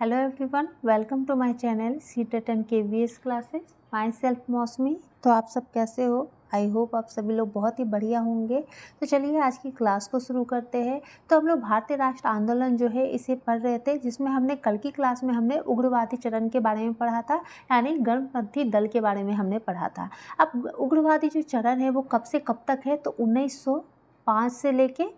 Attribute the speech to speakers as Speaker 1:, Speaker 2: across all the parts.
Speaker 1: Hello everyone, welcome to my channel CTET and KVS classes. Myself Mousumi. तो आप सब कैसे हो? आई होप आप सभी लोग बहुत ही बढ़िया होंगे। तो चलिए आज की क्लास को शुरू करते हैं। तो हम लोग भारतीय राष्ट्र आंदोलन जो है इसे पढ़ रहे थे, जिसमें हमने कल की क्लास में हमने उग्रवादी चरण के बारे में पढ़ा था, यानी गर्मपंथी दल के बारे में हमने पढ़ा था। अब उग्रवादी जो चरण है वो कब से कब तक है? तो 1905 से लेके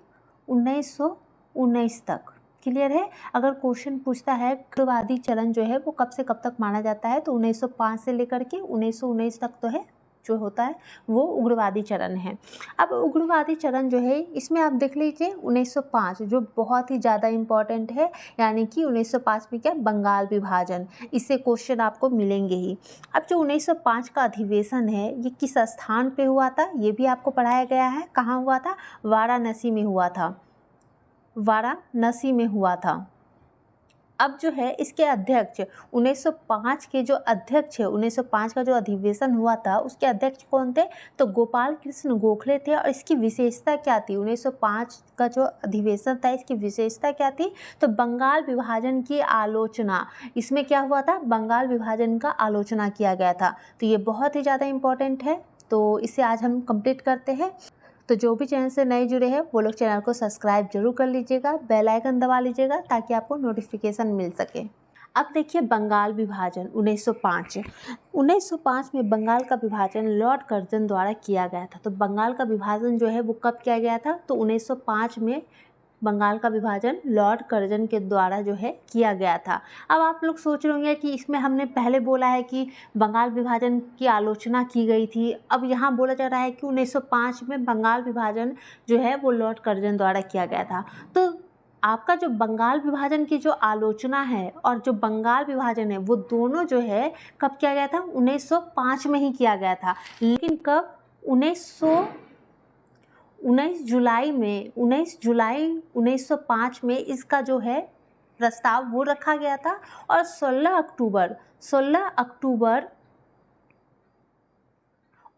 Speaker 1: 1919 तक। क्लियर है? अगर क्वेश्चन पूछता है उग्रवादी चरण जो है वो कब से कब तक माना जाता है, तो 1905 से लेकर के 1919 तक तो है जो होता है वो उग्रवादी चरण है। अब उग्रवादी चरण जो है इसमें आप देख लीजिए 1905 जो बहुत ही ज़्यादा इम्पॉर्टेंट है, यानी कि 1905 में क्या बंगाल विभाजन, इससे क्वेश्चन आपको मिलेंगे ही। अब जो 1905 का अधिवेशन है ये किस स्थान पे हुआ था ये भी आपको पढ़ाया गया है। कहाँ हुआ था? वाराणसी में हुआ था। वाराणसी में हुआ था। अब जो है इसके अध्यक्ष 1905 के जो अध्यक्ष है, 1905 का जो अधिवेशन हुआ था उसके अध्यक्ष कौन थे? तो गोपाल कृष्ण गोखले थे। और इसकी विशेषता क्या थी? 1905 का जो अधिवेशन था इसकी विशेषता क्या थी? तो बंगाल विभाजन की आलोचना। इसमें क्या हुआ था? बंगाल विभाजन का आलोचना किया गया था। तो ये बहुत ही ज़्यादा इम्पोर्टेंट है, तो इसे आज हम कंप्लीट करते हैं। तो जो भी चैनल से नए जुड़े हैं वो लोग चैनल को सब्सक्राइब जरूर कर लीजिएगा, बेल आइकन दबा लीजिएगा ताकि आपको नोटिफिकेशन मिल सके। अब देखिए बंगाल विभाजन 1905 में बंगाल का विभाजन लॉर्ड कर्जन द्वारा किया गया था। तो बंगाल का विभाजन जो है वो कब किया गया था? तो 1905 में बंगाल का विभाजन लॉर्ड कर्जन के द्वारा जो है किया गया था। अब आप लोग सोच रहे होंगे कि इसमें हमने पहले बोला है कि बंगाल विभाजन की आलोचना की गई थी, अब यहाँ बोला जा रहा है कि 1905 में बंगाल विभाजन जो है वो लॉर्ड कर्जन द्वारा किया गया था। तो आपका जो बंगाल विभाजन की जो आलोचना है और जो बंगाल विभाजन है वो दोनों जो है कब किया गया था? 1905 में ही किया गया था। लेकिन कब? 19 जुलाई 1905 में इसका जो है प्रस्ताव वो रखा गया था। और 16 अक्टूबर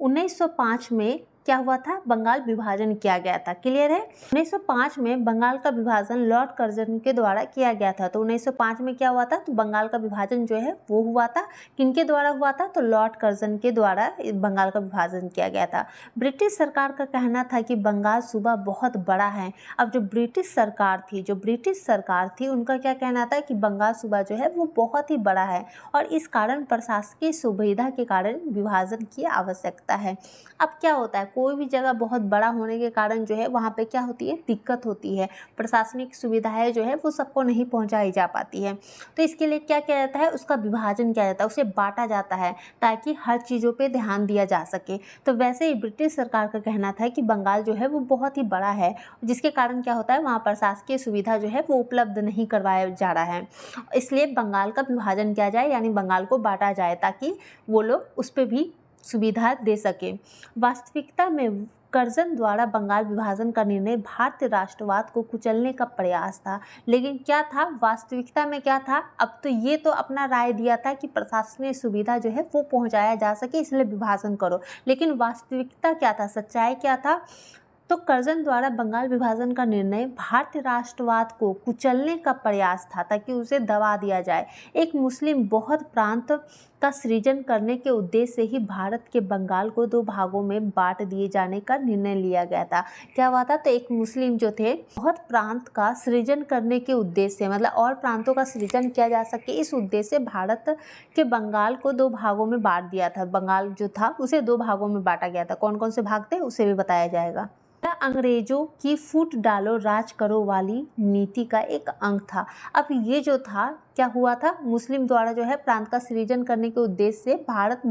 Speaker 1: 1905 में क्या हुआ था? बंगाल विभाजन किया गया था। क्लियर है? 1905 में बंगाल का विभाजन लॉर्ड कर्जन के द्वारा किया गया था। तो 1905 में क्या हुआ था? तो बंगाल का विभाजन जो है वो हुआ था। किनके द्वारा हुआ था? तो लॉर्ड कर्जन के द्वारा बंगाल का विभाजन किया गया था। ब्रिटिश सरकार का कहना था कि बंगाल सूबा बहुत बड़ा है। अब जो ब्रिटिश सरकार थी उनका क्या कहना था कि बंगाल सूबा जो है वो बहुत ही बड़ा है और इस कारण प्रशासकीय सुविधा के कारण विभाजन की आवश्यकता है। अब क्या होता है, कोई भी जगह बहुत बड़ा होने के कारण जो है वहाँ पे क्या होती है? दिक्कत होती है। प्रशासनिक सुविधाएं जो है वो सबको नहीं पहुँचाई जा पाती है। तो इसके लिए क्या किया जाता है? उसका विभाजन किया जाता है, उसे बांटा जाता है ताकि हर चीज़ों पे ध्यान दिया जा सके। तो वैसे ही ब्रिटिश सरकार का कहना था कि बंगाल जो है वो बहुत ही बड़ा है, जिसके कारण क्या होता है वहाँ प्रशासकीय सुविधा जो है वो उपलब्ध नहीं करवाया जा रहा है। इसलिए बंगाल का विभाजन किया जाए, यानी बंगाल को बांटा जाए ताकि वो लोग उस पर भी सुविधा दे सके। वास्तविकता में कर्जन द्वारा बंगाल विभाजन का निर्णय भारतीय राष्ट्रवाद को कुचलने का प्रयास था। लेकिन क्या था वास्तविकता में? क्या था? अब तो ये तो अपना राय दिया था कि प्रशासनिक सुविधा जो है वो पहुंचाया जा सके, इसलिए विभाजन करो। लेकिन वास्तविकता क्या था? सच्चाई क्या था? तो कर्जन द्वारा बंगाल विभाजन का निर्णय भारतीय राष्ट्रवाद को कुचलने का प्रयास था ताकि उसे दबा दिया जाए। एक मुस्लिम बहुत प्रांत का सृजन करने के उद्देश्य से ही भारत के बंगाल को दो भागों में बांट दिए जाने का निर्णय लिया गया था। क्या हुआ था? तो एक मुस्लिम जो थे बहुत प्रांत का सृजन करने के उद्देश्य से, मतलब और प्रांतों का सृजन किया जा सके, इस उद्देश्य से भारत के बंगाल को दो भागों में बांट दिया था। बंगाल जो था उसे दो भागों में बांटा गया था। कौन कौन से भाग थे उसे भी बताया जाएगा। अंग्रेजों की फूट डालो राज करो वाली नीति का एक अंग था। अब ये जो था क्या हुआ था? मुस्लिम द्वारा जो है प्रांत का सृजन करने के उद्देश्य से भारत के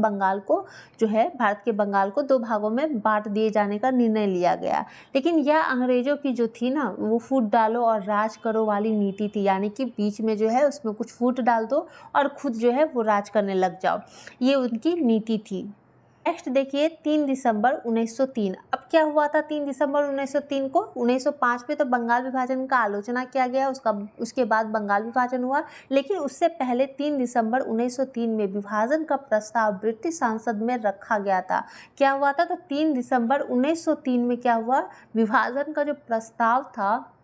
Speaker 1: बंगाल को दो भागों में बांट दिए जाने का निर्णय लिया गया। लेकिन यह अंग्रेजों की जो थी ना वो फूट डालो और राज करो वाली नीति थी, यानी कि बीच में जो है उसमें कुछ फूट डाल दो और खुद जो है वो राज करने लग जाओ, ये उनकी नीति थी। नेक्स्ट देखिए 3 दिसंबर 1903। अब क्या हुआ था 3 दिसंबर 1903 को? 1905 में तो बंगाल विभाजन का आलोचना किया गया, उसके बाद बंगाल विभाजन हुआ। लेकिन उससे पहले 3 दिसंबर 1903 में विभाजन का प्रस्ताव ब्रिटिश संसद में रखा गया था। क्या हुआ था? तो 3 दिसंबर 1903 में क्या हुआ? विभाजन का जो प्रस्ताव था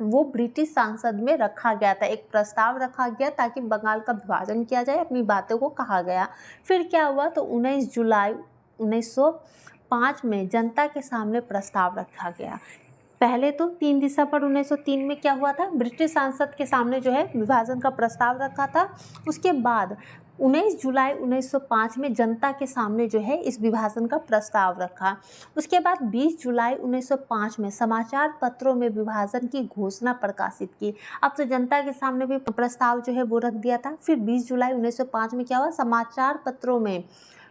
Speaker 1: वो ब्रिटिश संसद में रखा गया था, एक प्रस्ताव रखा गया ताकि बंगाल का विभाजन किया जाए, अपनी बातों को कहा गया। फिर क्या हुआ, तो 19 जुलाई 1905 में जनता के सामने प्रस्ताव रखा गया। पहले तो 3 दिसंबर 1903 में क्या हुआ था, ब्रिटिश संसद के सामने जो है विभाजन का प्रस्ताव रखा था। उसके बाद 19 जुलाई 1905 में जनता के सामने जो है इस विभाजन का प्रस्ताव रखा। उसके बाद 20 जुलाई 1905 में समाचार पत्रों में विभाजन की घोषणा प्रकाशित की। अब तो जनता के सामने भी प्रस्ताव जो है वो रख दिया था। फिर 20 जुलाई 1905 में क्या हुआ, समाचार पत्रों में,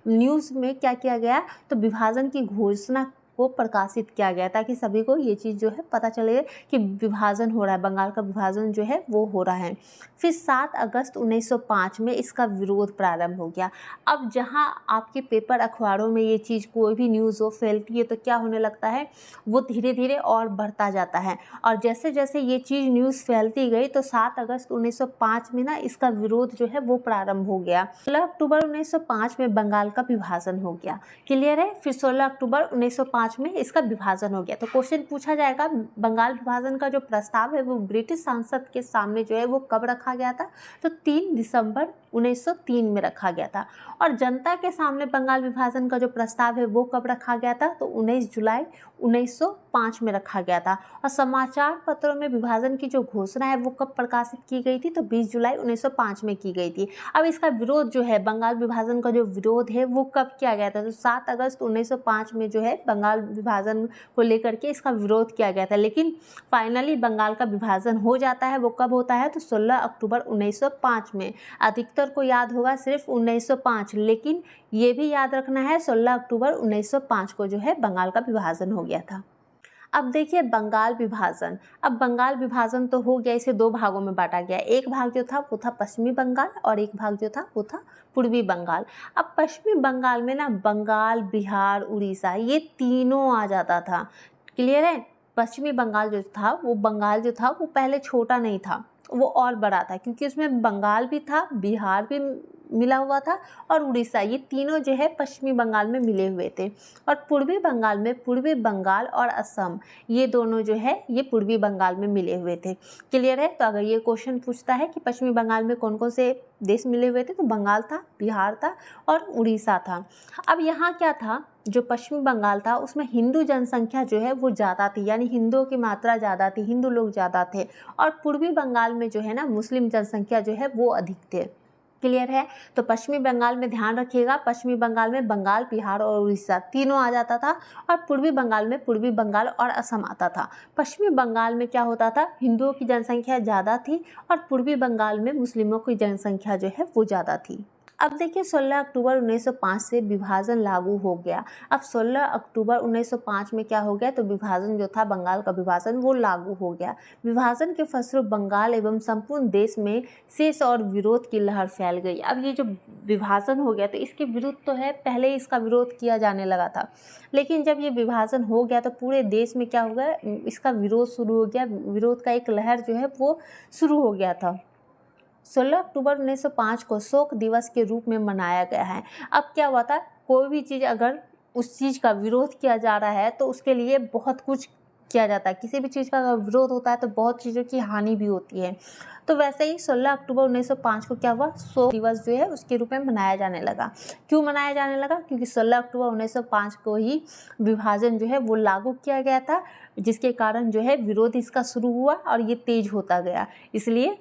Speaker 1: न्यूज़ में क्या किया गया, तो विभाजन की घोषणा को प्रकाशित किया गया ताकि सभी को ये चीज़ जो है पता चले कि विभाजन हो रहा है, बंगाल का विभाजन जो है वो हो रहा है। फिर 7 अगस्त 1905 में इसका विरोध प्रारंभ हो गया। अब जहाँ आपके पेपर अखबारों में ये चीज़ कोई भी न्यूज़ हो फैलती है तो क्या होने लगता है, वो धीरे धीरे और बढ़ता जाता है। और जैसे जैसे ये चीज़ न्यूज़ फैलती गई तो 7 अगस्त 1905 में ना इसका विरोध जो है वो प्रारंभ हो गया। 16 अक्टूबर 1905 में बंगाल का विभाजन हो गया। क्लियर है। फिर 16 अक्टूबर 1905 में इसका विभाजन हो गया। तो क्वेश्चन पूछा जाएगा, बंगाल विभाजन का जो प्रस्ताव है वो ब्रिटिश संसद के सामने जो है वो कब रखा गया था, तो 3 दिसंबर 1903 में रखा गया था। और जनता के सामने बंगाल विभाजन का जो प्रस्ताव है वो कब रखा गया था, तो 19 जुलाई 1905 में रखा गया था। और समाचार पत्रों में विभाजन की जो घोषणा है वो कब प्रकाशित की गई थी, तो 20 जुलाई 1905 में की गई थी। अब इसका विरोध जो है, बंगाल विभाजन का जो विरोध है वो कब किया गया था, तो 7 अगस्त 1905 में जो है बंगाल विभाजन को लेकर के इसका विरोध किया गया था। लेकिन फाइनली बंगाल का विभाजन हो जाता है। वो कब होता है, तो 16 अक्टूबर 1905 में। अधिकतर को याद होगा सिर्फ 1905, लेकिन ये भी याद रखना है 16 अक्टूबर 1905 को जो है बंगाल का विभाजन हो गया था। अब देखिए बंगाल विभाजन, अब बंगाल विभाजन तो हो गया, इसे 2 भागों में बांटा गया। एक भाग जो था वो था पश्चिमी बंगाल और एक भाग जो था वो था पूर्वी बंगाल। अब पश्चिमी बंगाल में ना बंगाल, बिहार, उड़ीसा ये तीनों आ जाता था। क्लियर है। पश्चिमी बंगाल जो था वो पहले छोटा नहीं था, वो और बड़ा था, क्योंकि उसमें बंगाल भी था, बिहार भी मिला हुआ था और उड़ीसा, ये तीनों जो है पश्चिमी बंगाल में मिले हुए थे। और पूर्वी बंगाल में पूर्वी बंगाल और असम, ये दोनों जो है ये पूर्वी बंगाल में मिले हुए थे। क्लियर है। तो अगर ये क्वेश्चन पूछता है कि पश्चिमी बंगाल में कौन कौन से देश मिले हुए थे, तो बंगाल था, बिहार था और उड़ीसा था। अब यहाँ क्या था, जो पश्चिमी बंगाल था उसमें हिंदू जनसंख्या जो है वो ज़्यादा थी, यानी हिंदुओं की मात्रा ज़्यादा थी, हिंदू लोग ज़्यादा थे। और पूर्वी बंगाल में जो है ना मुस्लिम जनसंख्या जो है वो अधिक थे। क्लियर है। तो पश्चिमी बंगाल में ध्यान रखिएगा, पश्चिमी बंगाल में बंगाल, बिहार और उड़ीसा तीनों आ जाता था। और पूर्वी बंगाल में पूर्वी बंगाल और असम आता था। पश्चिमी बंगाल में क्या होता था, हिंदुओं की जनसंख्या ज़्यादा थी और पूर्वी बंगाल में मुस्लिमों की जनसंख्या जो है वो ज़्यादा थी। अब देखिए 16 अक्टूबर 1905 से विभाजन लागू हो गया। अब 16 अक्टूबर 1905 में क्या हो गया, तो विभाजन जो था, बंगाल का विभाजन वो लागू हो गया। विभाजन के फलस्वरूप बंगाल एवं संपूर्ण देश में शेष और विरोध की लहर फैल गई। अब ये जो विभाजन हो गया तो इसके विरुद्ध तो है, पहले ही इसका विरोध किया जाने लगा था, लेकिन जब ये विभाजन हो गया तो पूरे देश में क्या हो गया, इसका विरोध शुरू हो गया। विरोध का एक लहर जो है वो शुरू हो गया था। 16 अक्टूबर 1905 को शोक दिवस के रूप में मनाया गया है। अब क्या हुआ था, कोई भी चीज़ अगर उस चीज़ का विरोध किया जा रहा है तो उसके लिए बहुत कुछ किया जाता है। किसी भी चीज़ का अगर विरोध होता है तो बहुत चीज़ों की हानि भी होती है। तो वैसे ही 16 अक्टूबर 1905 को क्या हुआ, शोक दिवस जो है उसके रूप में मनाया जाने लगा। क्यों मनाया जाने लगा, क्योंकि 16 अक्टूबर 1905 को ही विभाजन जो है वो लागू किया गया था, जिसके कारण जो है विरोध इसका शुरू हुआ और ये तेज होता गया। इसलिए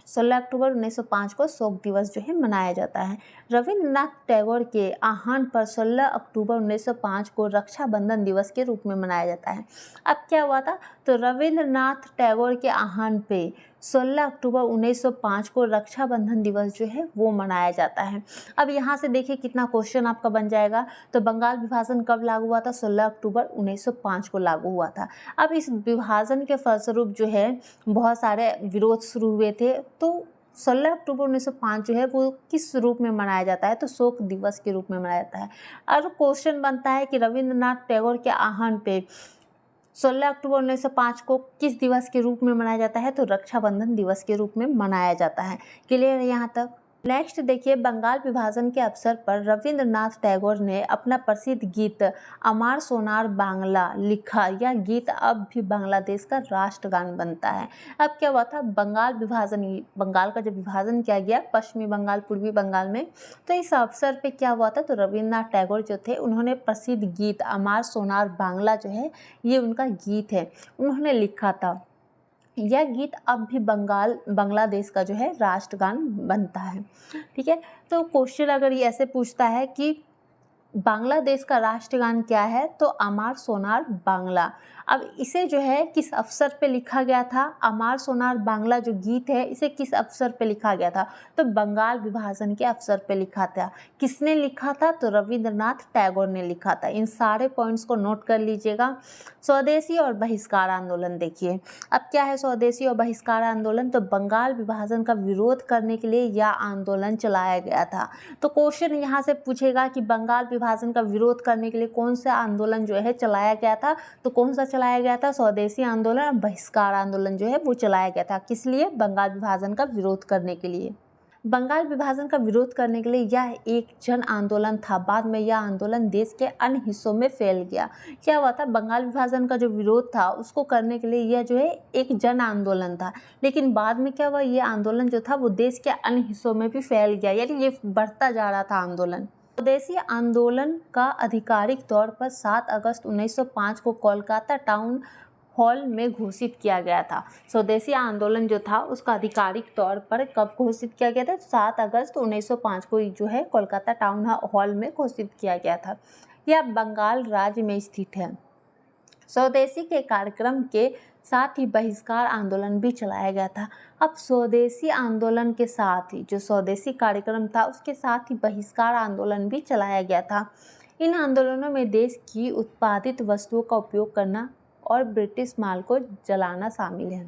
Speaker 1: 16 अक्टूबर 1905 को शोक दिवस जो है मनाया जाता है। रविंद्रनाथ टैगोर के आह्वान पर 16 अक्टूबर 1905 को रक्षाबंधन दिवस के रूप में मनाया जाता है। अब क्या हुआ था, तो रविंद्रनाथ टैगोर के आह्वान पे 16 अक्टूबर 1905 को रक्षाबंधन दिवस जो है वो मनाया जाता है। अब यहाँ से देखिए कितना क्वेश्चन आपका बन जाएगा। तो बंगाल विभाजन कब लागू हुआ था, 16 अक्टूबर 1905 को लागू हुआ था। अब इस विभाजन के फलस्वरूप जो है बहुत सारे विरोध शुरू हुए थे। तो 16 अक्टूबर 1905 जो है वो किस रूप में मनाया जाता है, तो शोक दिवस के रूप में मनाया जाता है। और क्वेश्चन बनता है कि रविंद्रनाथ टैगोर के आह्वान पे 16 अक्टूबर 1905 को किस दिवस के रूप में मनाया जाता है, तो रक्षाबंधन दिवस के रूप में मनाया जाता है। क्लियर है यहाँ तक। नेक्स्ट देखिए, बंगाल विभाजन के अवसर पर रविंद्रनाथ टैगोर ने अपना प्रसिद्ध गीत अमार सोनार बांग्ला लिखा। यह गीत अब भी बांग्लादेश का राष्ट्रगान बनता है। अब क्या हुआ था, बंगाल का जब विभाजन किया गया पश्चिमी बंगाल पूर्वी बंगाल में, तो इस अवसर पे क्या हुआ था, तो रविंद्रनाथ टैगोर जो थे उन्होंने प्रसिद्ध गीत अमार सोनार बांग्ला जो है ये उनका गीत है, उन्होंने लिखा था। यह गीत अब भी बांग्लादेश का जो है राष्ट्रगान बनता है। ठीक है, तो क्वेश्चन अगर ये ऐसे पूछता है कि बांग्लादेश का राष्ट्रगान क्या है, तो अमार सोनार बांग्ला। अब इसे जो है किस अवसर पे लिखा गया था, अमार सोनार बांग्ला जो गीत है इसे किस अवसर पे लिखा गया था, तो बंगाल विभाजन के अवसर पे लिखा था। किसने लिखा था, तो रविंद्रनाथ टैगोर ने लिखा था। इन सारे पॉइंट्स को नोट कर लीजिएगा। स्वदेशी और बहिष्कार आंदोलन देखिए, अब क्या है स्वदेशी और बहिष्कार आंदोलन, तो बंगाल विभाजन का विरोध करने के लिए यह आंदोलन चलाया गया था। तो क्वेश्चन यहाँ से पूछेगा कि बंगाल विभाजन का विरोध करने के लिए कौन सा आंदोलन जो है चलाया गया था, तो कौन सा चलाया गया था, स्वदेशी आंदोलन और बहिष्कार आंदोलन जो है वो चलाया गया था। किस लिए, बंगाल विभाजन का विरोध करने के लिए। बंगाल विभाजन का विरोध करने के लिए यह एक जन आंदोलन था। बाद में यह आंदोलन देश के अन्य हिस्सों में फैल गया। क्या हुआ था, बंगाल विभाजन का जो विरोध था उसको करने के लिए यह जो है एक जन आंदोलन था, लेकिन बाद में क्या हुआ, ये आंदोलन जो था वो देश के अन्य हिस्सों में भी फैल गया, यानी ये बढ़ता जा रहा था आंदोलन। स्वदेशी आंदोलन का आधिकारिक तौर पर 7 अगस्त 1905 को कोलकाता टाउन हॉल में घोषित किया गया था। स्वदेशी आंदोलन जो था उसका आधिकारिक तौर पर कब घोषित किया गया था, 7 अगस्त 1905 को जो है कोलकाता टाउन हॉल में घोषित किया गया था। यह बंगाल राज्य में स्थित है। स्वदेशी के कार्यक्रम के साथ ही बहिष्कार आंदोलन भी चलाया गया था। अब स्वदेशी आंदोलन के साथ ही जो स्वदेशी कार्यक्रम था उसके साथ ही बहिष्कार आंदोलन भी चलाया गया था। इन आंदोलनों में देश की उत्पादित वस्तुओं का उपयोग करना और ब्रिटिश माल को जलाना शामिल है।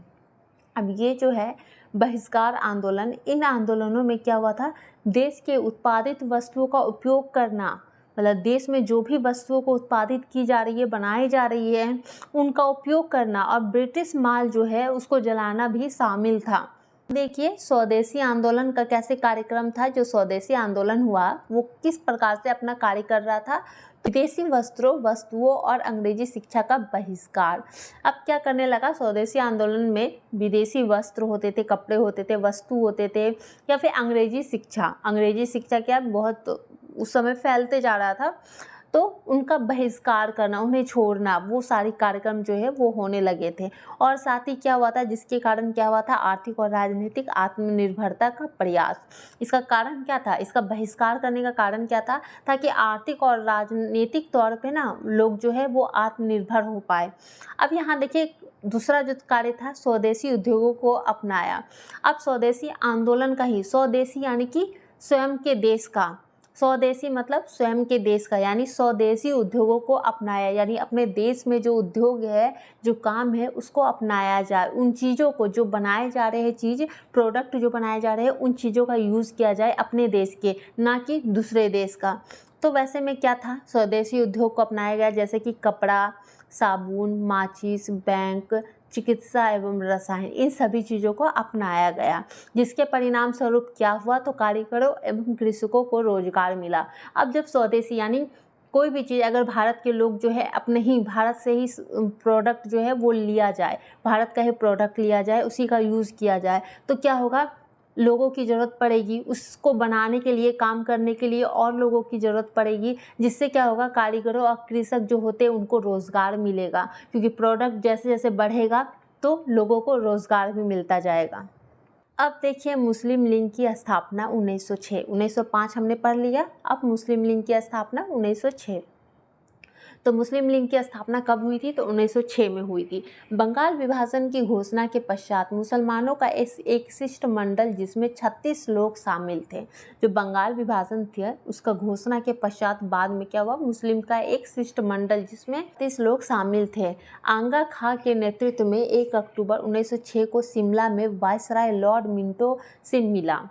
Speaker 1: अब ये जो है बहिष्कार आंदोलन, इन आंदोलनों में क्या हुआ था, देश के उत्पादित वस्तुओं का उपयोग करना, मतलब देश में जो भी वस्तुओं को उत्पादित की जा रही है, बनाई जा रही है, उनका उपयोग करना और ब्रिटिश माल जो है उसको जलाना भी शामिल था। देखिए स्वदेशी आंदोलन का कैसे कार्यक्रम था। जो स्वदेशी आंदोलन हुआ वो किस प्रकार से अपना कार्य कर रहा था, विदेशी वस्तुओं और अंग्रेजी शिक्षा का बहिष्कार। अब क्या करने लगा, स्वदेशी आंदोलन में विदेशी वस्त्र होते थे, कपड़े होते थे, वस्तु होते थे, या फिर अंग्रेजी शिक्षा क्या बहुत उस समय फैलते जा रहा था, तो उनका बहिष्कार करना, उन्हें छोड़ना, वो सारे कार्यक्रम जो है वो होने लगे थे। और साथ ही क्या हुआ था, जिसके कारण क्या हुआ था, आर्थिक और राजनीतिक आत्मनिर्भरता का प्रयास। इसका कारण क्या था, इसका बहिष्कार करने का कारण क्या था, ताकि आर्थिक और राजनीतिक तौर पे ना लोग जो है वो आत्मनिर्भर हो पाए। अब यहाँ देखिए दूसरा जो कार्य था, स्वदेशी उद्योगों को अपनाया। अब स्वदेशी आंदोलन का ही, स्वदेशी यानी कि स्वयं के देश का, स्वदेशी मतलब स्वयं के देश का, यानी स्वदेशी उद्योगों को अपनाया, यानी अपने देश में जो उद्योग है, जो काम है उसको अपनाया जाए। उन चीज़ों को जो बनाए जा रहे हैं, प्रोडक्ट जो बनाए जा रहे हैं, उन चीज़ों का यूज़ किया जाए अपने देश के, ना कि दूसरे देश का। तो वैसे में क्या था, स्वदेशी उद्योग को अपनाया गया, जैसे कि कपड़ा, साबुन, माचिस, बैंक, चिकित्सा एवं रसायन, इन सभी चीज़ों को अपनाया गया, जिसके परिणाम स्वरूप क्या हुआ, तो कारीगरों एवं कृषकों को रोजगार मिला। अब जब स्वदेशी यानी कोई भी चीज़ अगर भारत के लोग जो है अपने ही भारत से ही प्रोडक्ट जो है वो लिया जाए, भारत का ही प्रोडक्ट लिया जाए, उसी का यूज़ किया जाए, तो क्या होगा, लोगों की ज़रूरत पड़ेगी, उसको बनाने के लिए, काम करने के लिए और लोगों की ज़रूरत पड़ेगी, जिससे क्या होगा, कारीगरों और कृषक जो होते हैं उनको रोज़गार मिलेगा, क्योंकि प्रोडक्ट जैसे जैसे बढ़ेगा तो लोगों को रोज़गार भी मिलता जाएगा। अब देखिए मुस्लिम लीग की स्थापना 1906, 1905 हमने पढ़ लिया, अब मुस्लिम लीग की स्थापना 1906। तो मुस्लिम लीग की स्थापना कब हुई थी, तो 1906 में हुई थी। बंगाल विभाजन की घोषणा के पश्चात मुसलमानों का एक शिष्टमंडल जिसमें 36 लोग शामिल थे, जो बंगाल विभाजन थे उसका घोषणा के पश्चात बाद में क्या हुआ, मुस्लिम का एक शिष्टमंडल जिसमें 36 लोग शामिल थे, आंगा खां के नेतृत्व में 1 अक्टूबर 1906 को शिमला में वायसराय लॉर्ड मिंटो से मिला।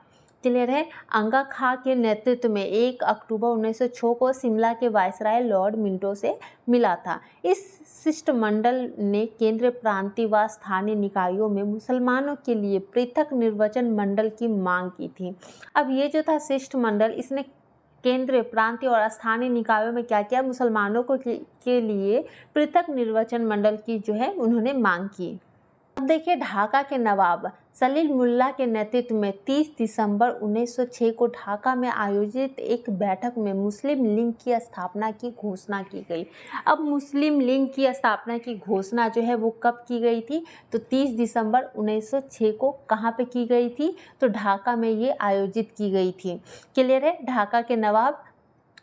Speaker 1: क्लियर है। अंगा खां के नेतृत्व में 1 अक्टूबर 1906 को शिमला के वायसराय लॉर्ड मिंटो से मिला था। इस शिष्टमंडल ने केंद्रीय प्रांतीय व स्थानीय निकायों में मुसलमानों के लिए पृथक निर्वाचन मंडल की मांग की थी। अब ये जो था शिष्टमंडल, इसने केंद्रीय प्रांतीय और स्थानीय निकायों में क्या किया, मुसलमानों के लिए पृथक निर्वाचन मंडल की जो है उन्होंने मांग की। अब देखिए, ढाका के नवाब सलीमुल्लाह के नेतृत्व में 30 दिसंबर 1906 को ढाका में आयोजित एक बैठक में मुस्लिम लीग की स्थापना की घोषणा की गई। अब मुस्लिम लीग की स्थापना की घोषणा जो है वो कब की गई थी, तो 30 दिसंबर 1906 को कहाँ पे की गई थी, तो ढाका में ये आयोजित की गई थी। क्लियर है, ढाका के नवाब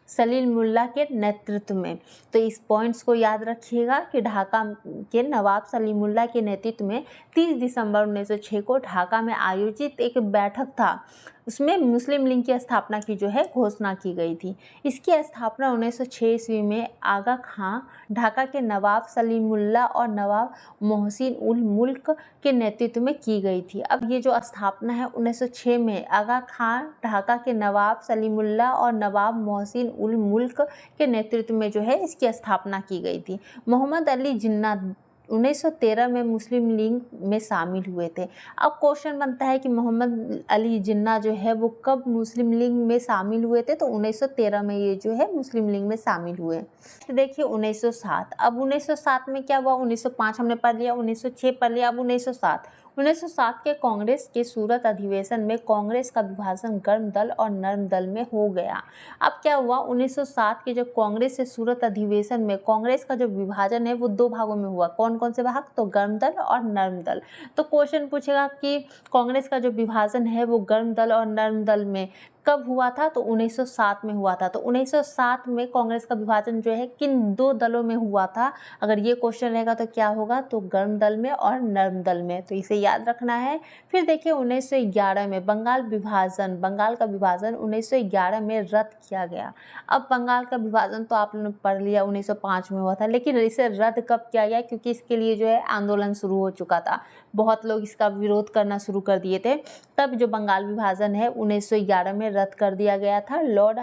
Speaker 1: सलीमुल्लाह के नेतृत्व में। तो इस पॉइंट्स को याद रखिएगा कि ढाका के नवाब सलीमुल्लाह के नेतृत्व में 30 दिसंबर 1906 को ढाका में आयोजित एक बैठक था, उसमें मुस्लिम लीग की स्थापना की जो है घोषणा की गई थी। इसकी स्थापना 1906 ईस्वी में आगा खां, ढाका के नवाब सलीमुल्लाह और नवाब मोहसिन उल मुल्क के नेतृत्व में की गई थी। अब ये जो स्थापना है 1906 में आगा खां, ढाका के नवाब सलीमुल्लाह और नवाब मोहसिन उल मुल्क के नेतृत्व में जो है इसकी स्थापना की गई थी। मोहम्मद अली जिन्ना 1913 में मुस्लिम लीग में शामिल हुए थे। अब क्वेश्चन बनता है कि मोहम्मद अली जिन्ना जो है वो कब मुस्लिम लीग में शामिल हुए थे, तो 1913 में ये जो है मुस्लिम लीग में शामिल हुए। तो देखिए 1907, अब 1907 में क्या हुआ, 1905 हमने पढ़ लिया, 1906 पढ़ लिया, अब 1907 के कांग्रेस के सूरत अधिवेशन में कांग्रेस का विभाजन गर्म दल और नर्म दल में हो गया। अब क्या हुआ, 1907 के जो कांग्रेस से सूरत अधिवेशन में कांग्रेस का जो विभाजन है वो 2 भागों में हुआ। कौन कौन से भाग, तो गर्म दल और नर्म दल। तो क्वेश्चन पूछेगा कि कांग्रेस का जो विभाजन है वो गर्म दल और नर्म दल में कब हुआ था, तो 1907 में हुआ था। तो 1907 में कांग्रेस का विभाजन जो है किन 2 दलों में हुआ था, अगर ये क्वेश्चन रहेगा तो क्या होगा, तो गर्म दल में और नर्म दल में, तो इसे याद रखना है। फिर देखिए 1911 में बंगाल का विभाजन 1911 में रद्द किया गया। अब बंगाल का विभाजन तो आप लोगों ने पढ़ लिया 1905 में हुआ था, लेकिन इसे रद्द कब किया गया, क्योंकि इसके लिए जो है आंदोलन शुरू हो चुका था, बहुत लोग इसका विरोध करना शुरू कर दिए थे। तब जो बंगाल विभाजन है 1911 में रद्द कर दिया गया था। लॉर्ड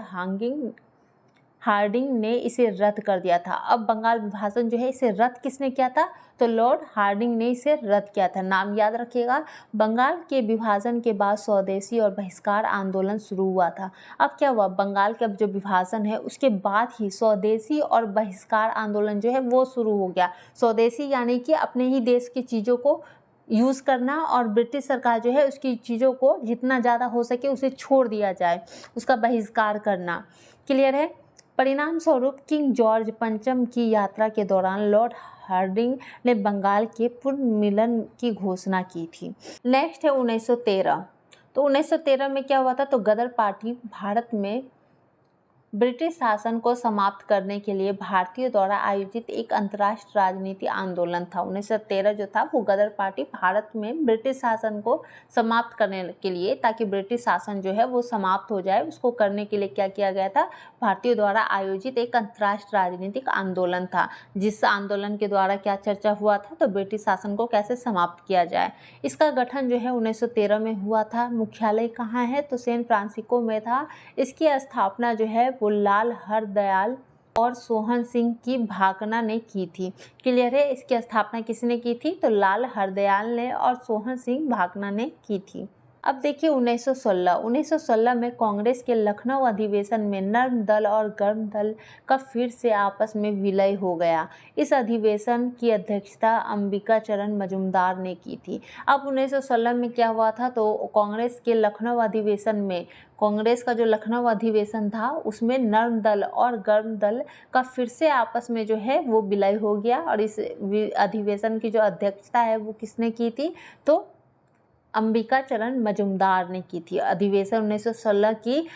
Speaker 1: हार्डिंग ने इसे रद्द कर दिया था। अब बंगाल विभाजन जो है इसे रद्द किसने किया था, तो लॉर्ड हार्डिंग ने इसे रद्द किया था। नाम याद रखिएगा। बंगाल के विभाजन के बाद स्वदेशी और बहिष्कार आंदोलन शुरू हुआ था। अब क्या हुआ, बंगाल का जो विभाजन है उसके बाद ही स्वदेशी और बहिष्कार आंदोलन जो है वो शुरू हो गया। स्वदेशी यानी कि अपने ही देश की चीज़ों को यूज़ करना, और ब्रिटिश सरकार जो है उसकी चीज़ों को जितना ज़्यादा हो सके उसे छोड़ दिया जाए, उसका बहिष्कार करना। क्लियर है। परिणाम स्वरूप किंग जॉर्ज पंचम की यात्रा के दौरान लॉर्ड हार्डिंग ने बंगाल के पुनर्मिलन की घोषणा की थी। नेक्स्ट है 1913। तो 1913 में क्या हुआ था, तो गदर पार्टी भारत में ब्रिटिश शासन को समाप्त करने के लिए भारतीयों द्वारा आयोजित एक अंतर्राष्ट्रीय राजनीति आंदोलन था। 1913 जो था वो गदर पार्टी भारत में ब्रिटिश शासन को समाप्त करने के लिए, ताकि ब्रिटिश शासन जो है वो समाप्त हो जाए, उसको करने के लिए क्या किया गया था, भारतीयों द्वारा आयोजित एक अंतर्राष्ट्रीय राजनीतिक आंदोलन था। जिस आंदोलन के द्वारा क्या चर्चा हुआ था, तो ब्रिटिश शासन को कैसे समाप्त किया जाए। इसका गठन जो है 1913 में हुआ था। मुख्यालय कहाँ है, तो सैन फ्रांसिस्को में था। इसकी स्थापना जो है वो लाल हरदयाल और सोहन सिंह की भाकना ने की थी। क्लियर है। इसकी स्थापना किसने की थी, तो लाल हरदयाल ने और सोहन सिंह भाकना ने की थी। अब देखिए 1916 में कांग्रेस के लखनऊ अधिवेशन में नर्म दल और गर्म दल का फिर से आपस में विलय हो गया। इस अधिवेशन की अध्यक्षता अंबिका चरण मजूमदार ने की थी। अब 1916 में क्या हुआ था, तो कांग्रेस के लखनऊ अधिवेशन में, कांग्रेस का जो लखनऊ अधिवेशन था उसमें नर्म दल और गर्म दल का फिर से आपस में जो है वो विलय हो गया, और इस अधिवेशन की जो अध्यक्षता है वो किसने की थी, तो अंबिका चरण मजूमदार ने की थी। अधिवेशन 1916 की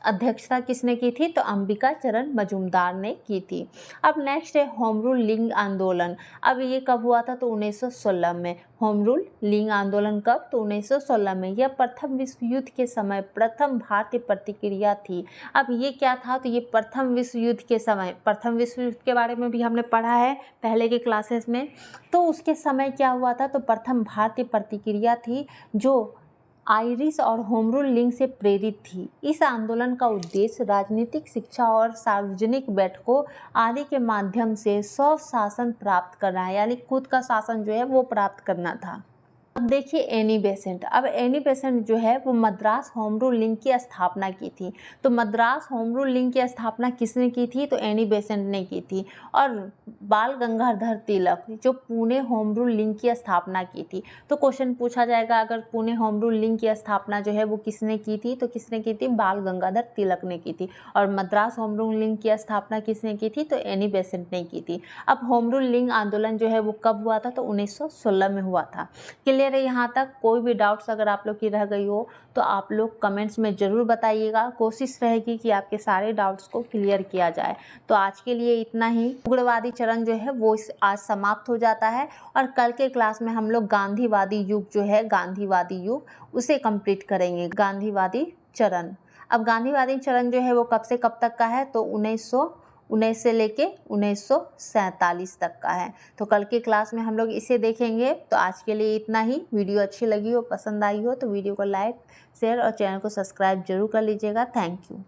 Speaker 1: अध्यक्षता किसने की थी, तो अंबिका चरण मजूमदार ने की थी। अब नेक्स्ट है होम रूल लीग आंदोलन। अब ये कब हुआ था, तो 1916 में। होम रूल लीग आंदोलन कब, तो 1916 में। यह प्रथम विश्व युद्ध के समय प्रथम भारतीय प्रतिक्रिया थी। अब ये क्या था, तो ये प्रथम विश्व युद्ध के समय, प्रथम विश्व युद्ध के बारे में भी हमने पढ़ा है पहले के क्लासेस में। तो उसके समय क्या हुआ था, तो प्रथम भारतीय प्रतिक्रिया थी जो आयरिश और होम रूल लीग से प्रेरित थी। इस आंदोलन का उद्देश्य राजनीतिक, शिक्षा और सार्वजनिक बैठकों आदि के माध्यम से स्वशासन प्राप्त करना है, यानी खुद का शासन जो है वो प्राप्त करना था। अब देखिए एनी बेसेंट। अब एनी बेसेंट जो है वो मद्रास होम रूल लीग की स्थापना की थी। तो मद्रास होम रूल लीग की स्थापना किसने की थी? तो एनी बेसेंट ने की थी। और बाल गंगाधर तिलक जो पुणे होम रूल लीग की स्थापना की थी। तो क्वेश्चन पूछा जाएगा, अगर पुणे होम रूल लीग की स्थापना जो है वो किसने की थी? तो किसने की थी? बाल गंगाधर तिलक ने की थी। और मद्रास होम रूल लीग की स्थापना किसने की थी? तो एनी बेसेंट ने की थी। अब होम रूल लीग आंदोलन जो है वो कब हुआ था? तो 1916 में हुआ था। क्लियर है यहाँ तक? कोई भी डाउट्स अगर आप लोग की रह गई हो तो आप लोग कमेंट्स में ज़रूर बताइएगा। कोशिश रहेगी कि आपके सारे डाउट्स को क्लियर किया जाए। तो आज के लिए इतना ही। उग्रवादी चरण जो है वो आज समाप्त हो जाता है और कल के क्लास में हम लोग गांधीवादी युग जो है, गांधीवादी युग उसे कंप्लीट करेंगे। गांधीवादी चरण। अब गांधीवादी चरण जो है वो कब से कब तक का है? तो 1919 से लेके 1947 तक का है। तो कल की क्लास में हम लोग इसे देखेंगे। तो आज के लिए इतना ही। वीडियो अच्छी लगी हो, पसंद आई हो तो वीडियो को लाइक, शेयर और चैनल को सब्सक्राइब जरूर कर लीजिएगा। Thank you.